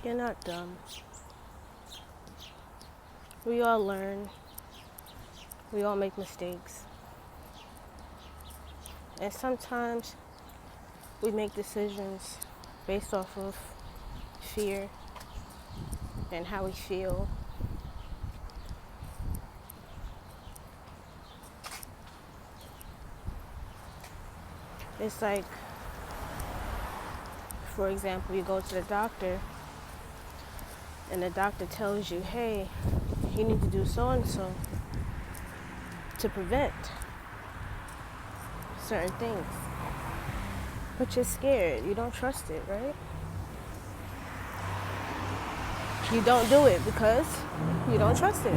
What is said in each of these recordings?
You're not dumb. We all learn. We all make mistakes. And sometimes we make decisions based off of fear and how we feel. It's like, for example, you go to the doctor and the doctor tells you, hey, you need to do so and so to prevent certain things. But you're scared. You don't trust it, right? You don't do it because you don't trust it.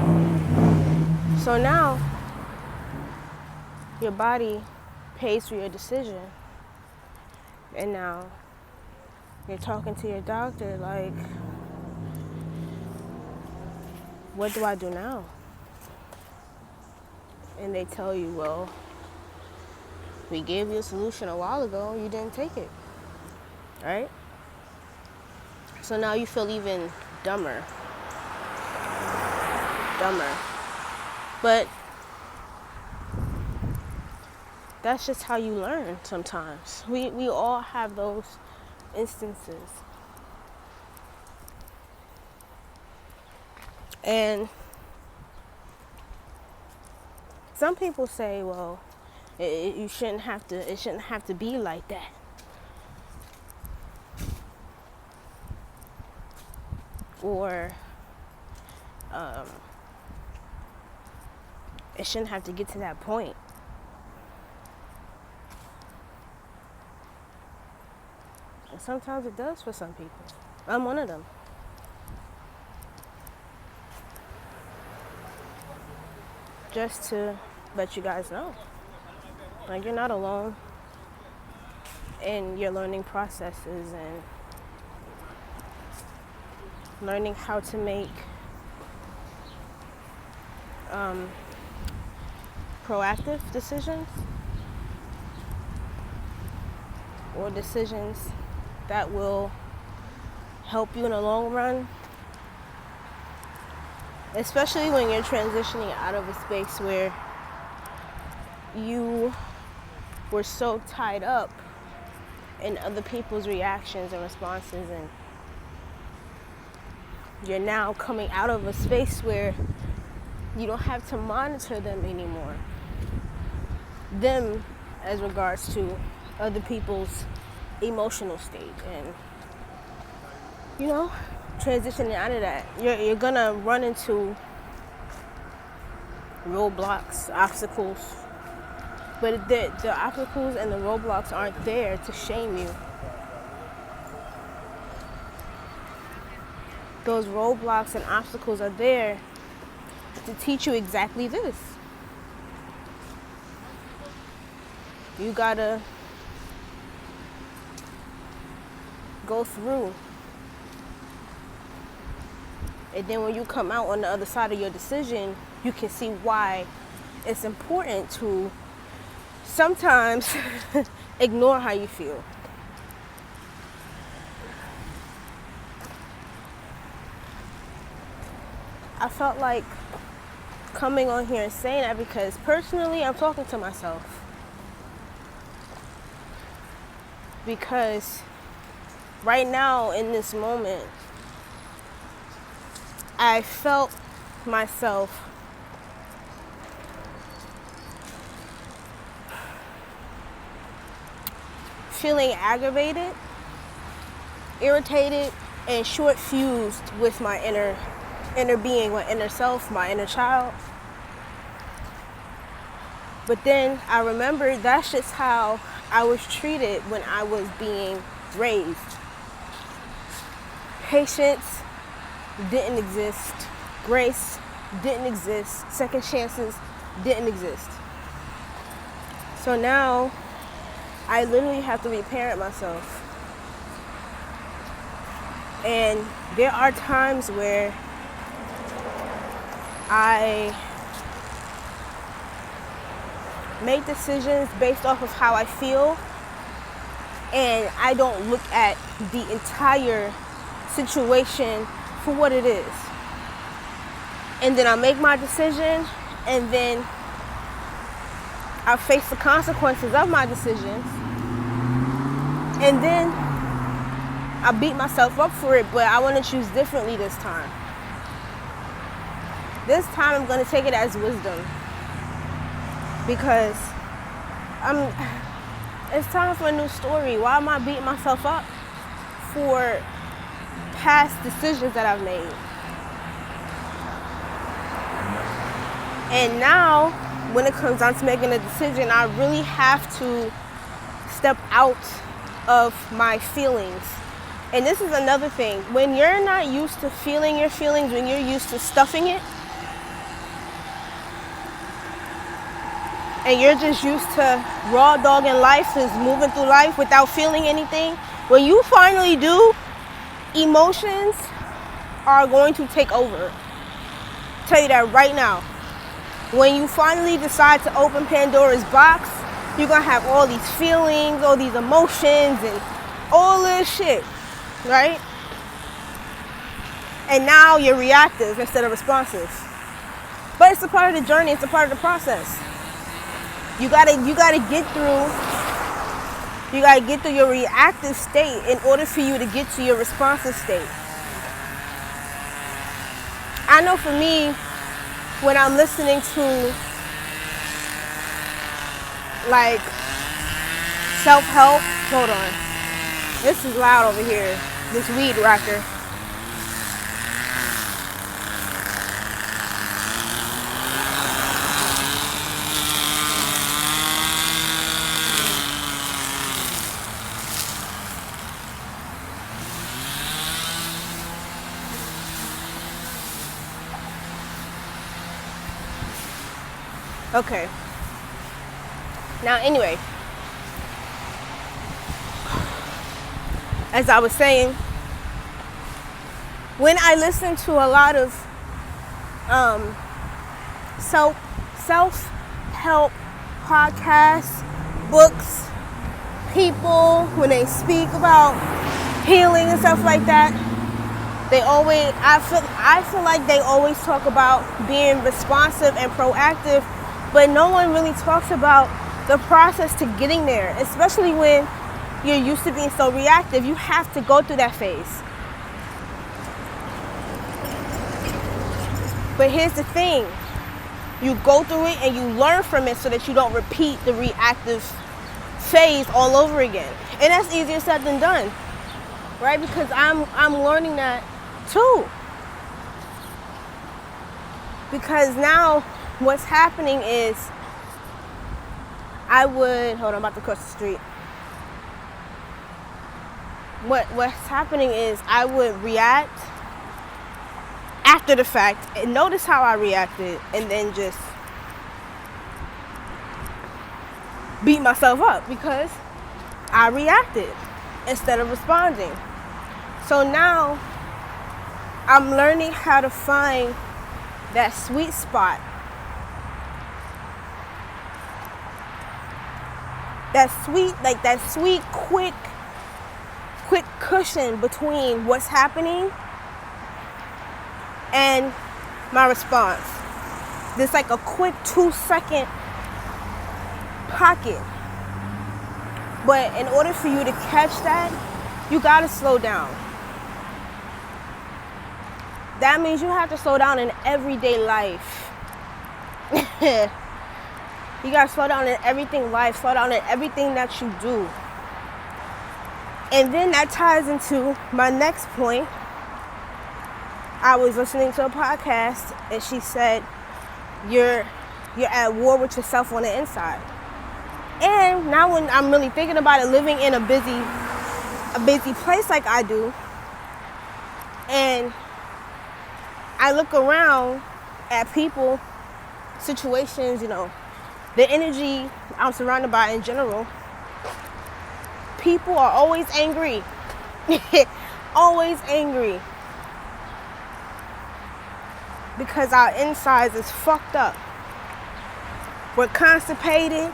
So now your body pays for your decision. And now you're talking to your doctor like, what do I do now? And they tell you, well, we gave you a solution a while ago, you didn't take it, right? So now you feel even dumber. But that's just how you learn sometimes. We all have those instances. And some people say, well, it shouldn't have to be like that. Or it shouldn't have to get to that point. And sometimes it does for some people. I'm one of them. Just to let you guys know, like, you're not alone in your learning processes and learning how to make proactive decisions or decisions that will help you in the long run, especially when you're transitioning out of a space where you were so tied up in other people's reactions and responses, and you're now coming out of a space where you don't have to monitor them anymore. Them as regards to other people's emotional state, and transitioning out of that, you're gonna run into roadblocks, obstacles, but the obstacles and the roadblocks aren't there to shame you. Those roadblocks and obstacles are there to teach you exactly this. You gotta go through. And then when you come out on the other side of your decision, you can see why it's important to sometimes ignore how you feel. I felt like coming on here and saying that because personally I'm talking to myself. Because right now in this moment, I felt myself feeling aggravated, irritated, and short-fused with my inner being, my inner self, my inner child. But then I remembered that's just how I was treated when I was being raised. Patience didn't exist. Grace didn't exist. Second chances didn't exist. So now I literally have to reparent myself. And there are times where I make decisions based off of how I feel, and I don't look at the entire situation for what it is. And then I make my decision, and then I face the consequences of my decisions. And then I beat myself up for it, but I want to choose differently this time. This time I'm going to take it as wisdom, because it's time for a new story. Why am I beating myself up for past decisions that I've made? And now, when it comes down to making a decision, I really have to step out of my feelings. And this is another thing. When you're not used to feeling your feelings, when you're used to stuffing it, and you're just used to raw dogging life, just moving through life without feeling anything, when you finally do, emotions are going to take over. I'll tell you that right now. When you finally decide to open Pandora's box, you're going to have all these feelings, all these emotions, and all this shit, right? And now you're reactive instead of responsive. But it's a part of the journey. It's a part of the process. You gotta get through your reactive state in order for you to get to your responsive state. I know for me, when I'm listening to like self-help, hold on. This is loud over here, this weed whacker. Okay. Now, anyway, as I was saying, when I listen to a lot of self-help podcasts, books, people, when they speak about healing and stuff like that, I feel like they always talk about being responsive and proactive, but no one really talks about the process to getting there, especially when you're used to being so reactive. You have to go through that phase. But here's the thing. You go through it and you learn from it so that you don't repeat the reactive phase all over again. And that's easier said than done, right? Because I'm learning that too. Because now what's happening is I'm about to cross the street. What's happening is I would react after the fact and notice how I reacted and then just beat myself up because I reacted instead of responding. So now I'm learning how to find that sweet spot. That sweet, quick cushion between what's happening and my response. There's like a quick 2-second pocket. But in order for you to catch that, you gotta slow down. That means you have to slow down in everyday life. You gotta slow down in everything life, slow down in everything that you do. And then that ties into my next point. I was listening to a podcast and she said, you're at war with yourself on the inside. And now when I'm really thinking about it, living in a busy place like I do, and I look around at people, situations, the energy I'm surrounded by in general, people are always angry. Always angry. Because our insides is fucked up. We're constipated.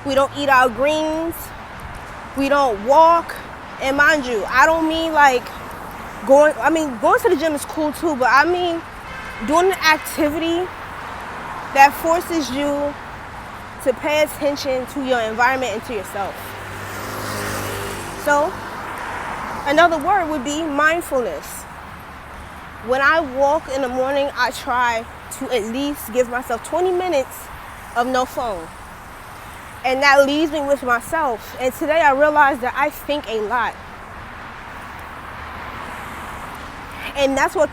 We don't eat our greens. We don't walk. And mind you, I don't mean like Going to the gym is cool too, but I mean, doing an activity that forces you to pay attention to your environment and to yourself. So, another word would be mindfulness. When I walk in the morning, I try to at least give myself 20 minutes of no phone. And that leaves me with myself. And today I realized that I think a lot. And that's what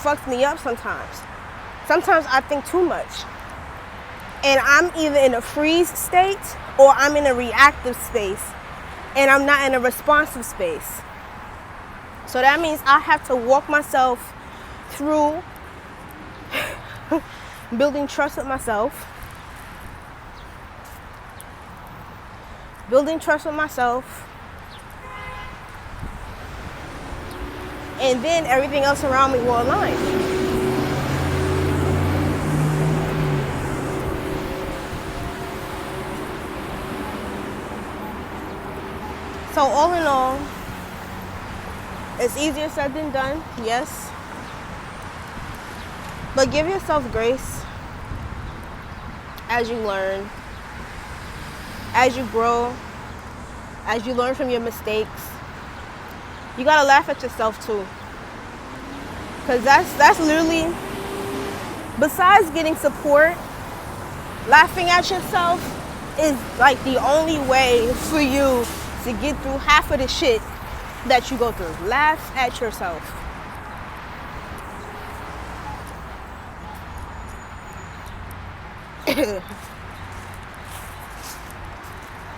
fucks me up sometimes. Sometimes I think too much. And I'm either in a freeze state or I'm in a reactive space. And I'm not in a responsive space. So that means I have to walk myself through building trust with myself. Building trust with myself. And then everything else around me will align. So all in all, it's easier said than done, yes. But give yourself grace as you learn, as you grow, as you learn from your mistakes. You gotta laugh at yourself too. Because that's literally, besides getting support, laughing at yourself is like the only way for you to get through half of the shit that you go through. Laugh at yourself.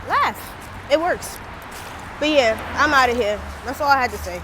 Laugh. It works. But yeah, I'm out of here. That's all I had to say.